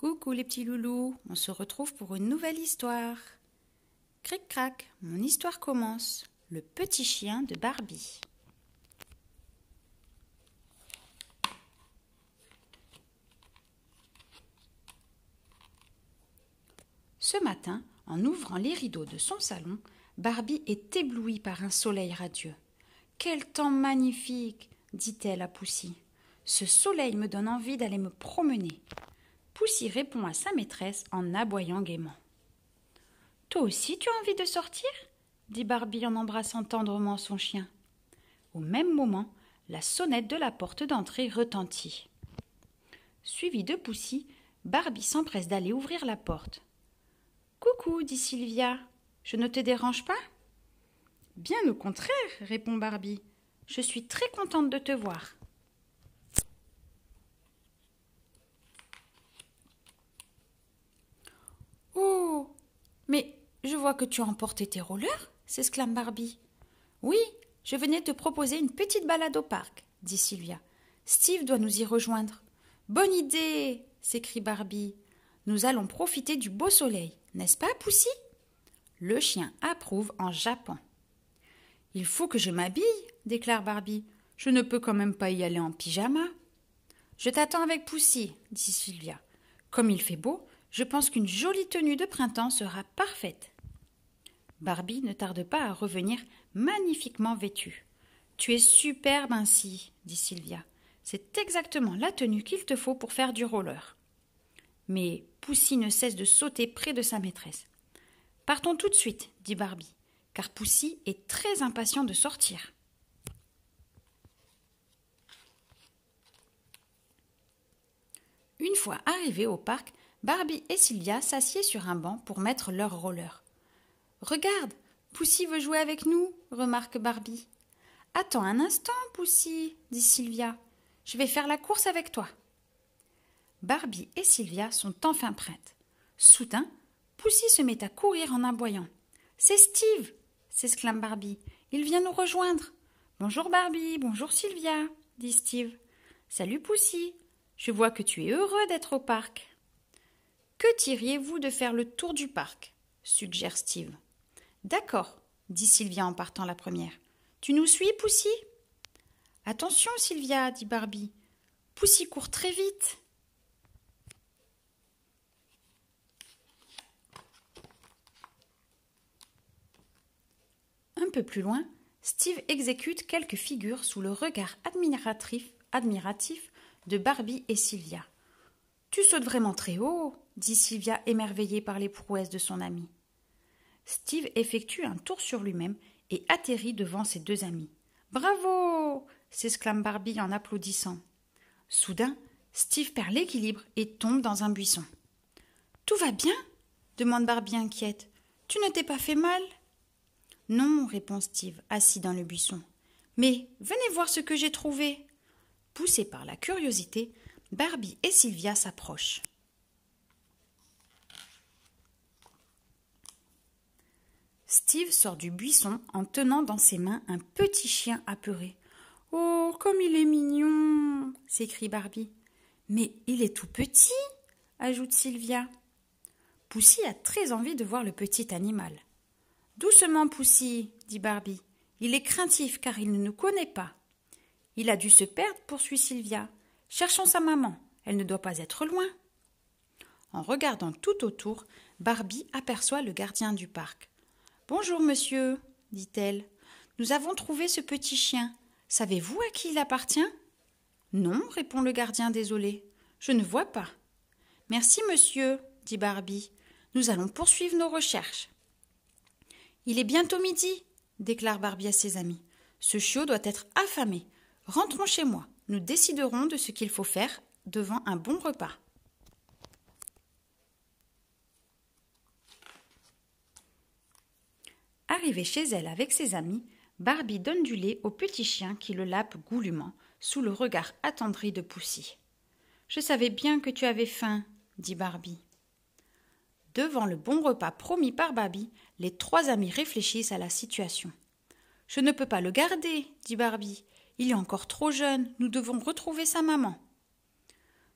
Coucou les petits loulous, on se retrouve pour une nouvelle histoire. Cric-crac, mon histoire commence. Le petit chien de Barbie. Ce matin, en ouvrant les rideaux de son salon, Barbie est éblouie par un soleil radieux. « Quel temps magnifique !» dit-elle à Poussy. « Ce soleil me donne envie d'aller me promener. » Poussy répond à sa maîtresse en aboyant gaiement. « Toi aussi tu as envie de sortir ?» dit Barbie en embrassant tendrement son chien. Au même moment, la sonnette de la porte d'entrée retentit. Suivie de Poussy, Barbie s'empresse d'aller ouvrir la porte. « Coucou, dit Sylvia, je ne te dérange pas ?»« Bien au contraire, répond Barbie. Je suis très contente de te voir. » Oh, mais je vois que tu as emporté tes rollers, s'exclame Barbie. Oui, je venais te proposer une petite balade au parc, dit Sylvia. Steve doit nous y rejoindre. Bonne idée, s'écrie Barbie. Nous allons profiter du beau soleil, n'est-ce pas, Poussy ? Le chien approuve en jappant. Il faut que je m'habille, déclare Barbie. Je ne peux quand même pas y aller en pyjama. Je t'attends avec Poussy, dit Sylvia. Comme il fait beau, je pense qu'une jolie tenue de printemps sera parfaite. Barbie ne tarde pas à revenir magnifiquement vêtue. Tu es superbe ainsi, dit Sylvia. C'est exactement la tenue qu'il te faut pour faire du roller. Mais Poussy ne cesse de sauter près de sa maîtresse. Partons tout de suite, dit Barbie, car Poussy est très impatient de sortir. Une fois arrivés au parc, Barbie et Sylvia s'assiedent sur un banc pour mettre leurs rollers. « Regarde, Poussy veut jouer avec nous, remarque Barbie. « Attends un instant, Poussy, dit Sylvia. Je vais faire la course avec toi. » Barbie et Sylvia sont enfin prêtes. Soudain, Poussy se met à courir en aboyant. « C'est Steve !» s'exclame Barbie. « Il vient nous rejoindre. »« Bonjour Barbie, bonjour Sylvia, » dit Steve. « Salut Poussy, je vois que tu es heureux d'être au parc. »« Que diriez-vous de faire le tour du parc ?» suggère Steve. « D'accord, » dit Sylvia en partant la première. « Tu nous suis, Poussy ?»« Attention, Sylvia, » dit Barbie. « Poussy court très vite. » Un peu plus loin, Steve exécute quelques figures sous le regard admiratif de Barbie et Sylvia. « Tu sautes vraiment très haut, » dit Sylvia émerveillée par les prouesses de son ami. Steve effectue un tour sur lui-même et atterrit devant ses deux amis. « Bravo !» s'exclame Barbie en applaudissant. Soudain, Steve perd l'équilibre et tombe dans un buisson. « Tout va bien ?» demande Barbie inquiète. « Tu ne t'es pas fait mal ?» « Non, » répond Steve, assis dans le buisson. « Mais venez voir ce que j'ai trouvé. » Poussés par la curiosité, Barbie et Sylvia s'approchent. Steve sort du buisson en tenant dans ses mains un petit chien apeuré. « Oh, comme il est mignon !» s'écrie Barbie. « Mais il est tout petit !» ajoute Sylvia. Poussy a très envie de voir le petit animal. « Doucement, Poussy, » dit Barbie. « Il est craintif car il ne nous connaît pas. »« Il a dû se perdre, » poursuit Sylvia. « Cherchons sa maman, elle ne doit pas être loin. » En regardant tout autour, Barbie aperçoit le gardien du parc. « Bonjour, monsieur, » dit-elle. « Nous avons trouvé ce petit chien. Savez-vous à qui il appartient ?»« Non, » répond le gardien désolé. « Je ne vois pas. »« Merci, monsieur, » dit Barbie. « Nous allons poursuivre nos recherches. » « Il est bientôt midi, » déclare Barbie à ses amis. « Ce chiot doit être affamé. Rentrons chez moi. Nous déciderons de ce qu'il faut faire devant un bon repas. » Arrivée chez elle avec ses amis, Barbie donne du lait au petit chien qui le lappe goulûment, sous le regard attendri de Poussy. « Je savais bien que tu avais faim, » dit Barbie. Devant le bon repas promis par Barbie, les trois amis réfléchissent à la situation. « Je ne peux pas le garder, » dit Barbie. « Il est encore trop jeune, nous devons retrouver sa maman. »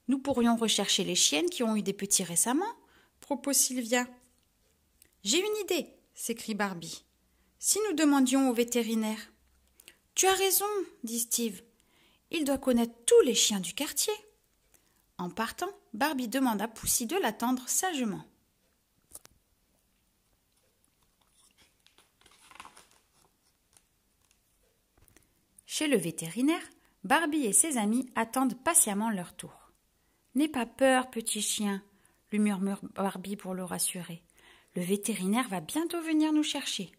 Nous pourrions rechercher les chiennes qui ont eu des petits récemment, propose Sylvia. J'ai une idée, s'écrie Barbie. Si nous demandions au vétérinaire. Tu as raison, dit Steve. Il doit connaître tous les chiens du quartier. En partant, Barbie demande à Poussy de l'attendre sagement. Chez le vétérinaire, Barbie et ses amis attendent patiemment leur tour. « N'aie pas peur, petit chien, » lui murmure Barbie pour le rassurer. « Le vétérinaire va bientôt venir nous chercher. »«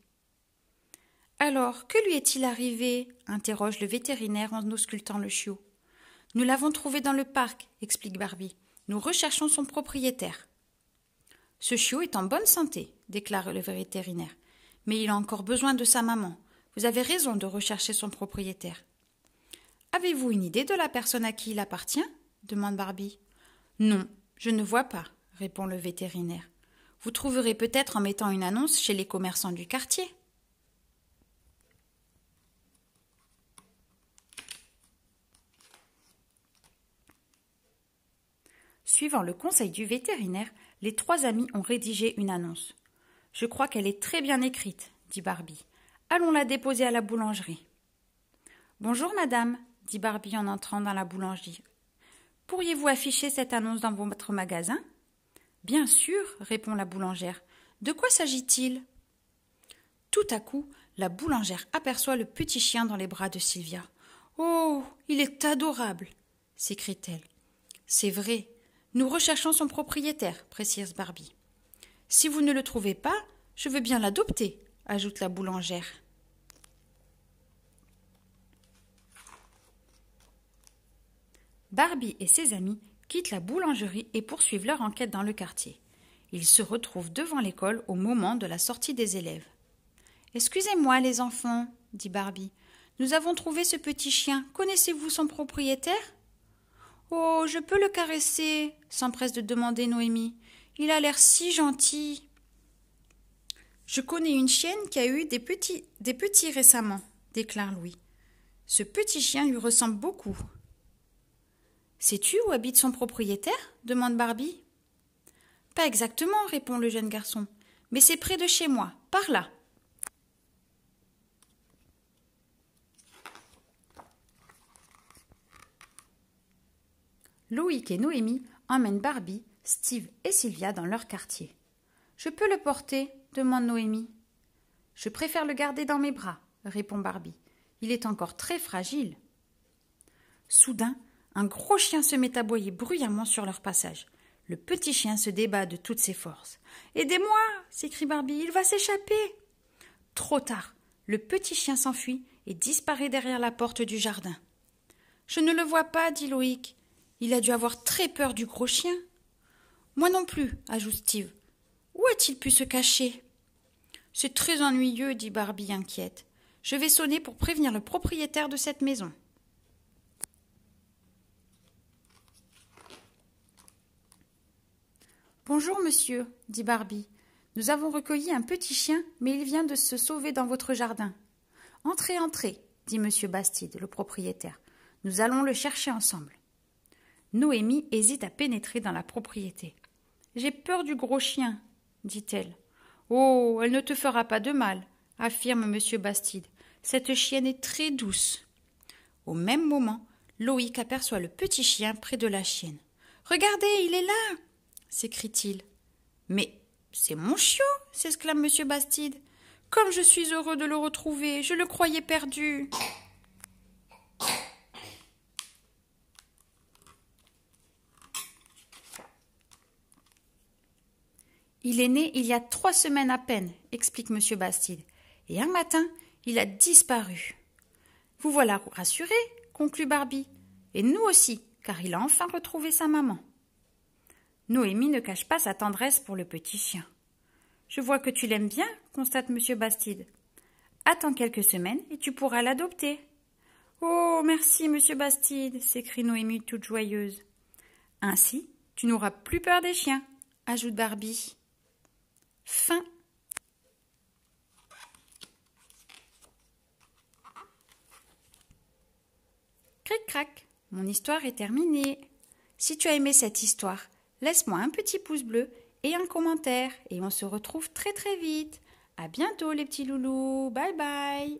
Alors, que lui est-il arrivé ?» interroge le vétérinaire en auscultant le chiot. « Nous l'avons trouvé dans le parc, » explique Barbie. « Nous recherchons son propriétaire. »« Ce chiot est en bonne santé, » déclare le vétérinaire. « Mais il a encore besoin de sa maman. Vous avez raison de rechercher son propriétaire. »« Avez-vous une idée de la personne à qui il appartient ?» demande Barbie. « Non, je ne vois pas, » répond le vétérinaire. « Vous trouverez peut-être en mettant une annonce chez les commerçants du quartier. » Suivant le conseil du vétérinaire, les 3 amis ont rédigé une annonce. « Je crois qu'elle est très bien écrite, » dit Barbie. « Allons la déposer à la boulangerie. »« Bonjour, madame, » dit Barbie en entrant dans la boulangerie. « Pourriez-vous afficher cette annonce dans votre magasin ?»« Bien sûr, » répond la boulangère. « De quoi s'agit-il » Tout à coup, la boulangère aperçoit le petit chien dans les bras de Sylvia. « Oh, il est adorable !» s'écrie-t-elle. « C'est vrai, nous recherchons son propriétaire, » précise Barbie. « Si vous ne le trouvez pas, je veux bien l'adopter, » ajoute la boulangère. Barbie et ses amis quittent la boulangerie et poursuivent leur enquête dans le quartier. Ils se retrouvent devant l'école au moment de la sortie des élèves. « Excusez-moi, les enfants, » dit Barbie. « Nous avons trouvé ce petit chien. Connaissez-vous son propriétaire ?»« Oh, je peux le caresser, » s'empresse de demander Noémie. « Il a l'air si gentil. »« Je connais une chienne qui a eu des petits récemment, » déclare Louis. « Ce petit chien lui ressemble beaucoup. »« Sais-tu où habite son propriétaire ?» demande Barbie. « Pas exactement, » répond le jeune garçon, « mais c'est près de chez moi, par là. » Loïc et Noémie emmènent Barbie, Steve et Sylvia dans leur quartier. « Je peux le porter ?» demande Noémie. « Je préfère le garder dans mes bras » répond Barbie. « Il est encore très fragile. » Soudain, un gros chien se met à aboyer bruyamment sur leur passage. Le petit chien se débat de toutes ses forces. « Aidez-moi » s'écrie Barbie, « il va s'échapper !» Trop tard, le petit chien s'enfuit et disparaît derrière la porte du jardin. « Je ne le vois pas, » dit Loïc. « Il a dû avoir très peur du gros chien. »« Moi non plus, » ajoute Steve. « Où a-t-il pu se cacher ?»« C'est très ennuyeux, » dit Barbie inquiète. « Je vais sonner pour prévenir le propriétaire de cette maison. » « Bonjour, monsieur, » dit Barbie. « Nous avons recueilli un petit chien, mais il vient de se sauver dans votre jardin. »« Entrez, entrez, » dit monsieur Bastide, le propriétaire. « Nous allons le chercher ensemble. » Noémie hésite à pénétrer dans la propriété. « J'ai peur du gros chien, » dit-elle. « Oh, elle ne te fera pas de mal, » affirme monsieur Bastide. « Cette chienne est très douce. » Au même moment, Loïc aperçoit le petit chien près de la chienne. « Regardez, il est là !» s'écrie-t-il. « Mais c'est mon chiot !» s'exclame monsieur Bastide. « Comme je suis heureux de le retrouver, je le croyais perdu. » Il est né il y a 3 semaines à peine, explique monsieur Bastide, et un matin, il a disparu. Vous voilà rassurés, conclut Barbie, et nous aussi, car il a enfin retrouvé sa maman. Noémie ne cache pas sa tendresse pour le petit chien. Je vois que tu l'aimes bien, constate monsieur Bastide. Attends quelques semaines et tu pourras l'adopter. Oh, merci, monsieur Bastide, s'écrie Noémie toute joyeuse. Ainsi, tu n'auras plus peur des chiens, ajoute Barbie. Fin. Cric-crac, mon histoire est terminée. Si tu as aimé cette histoire, laisse-moi un petit pouce bleu et un commentaire et on se retrouve très très vite. À bientôt les petits loulous. Bye bye.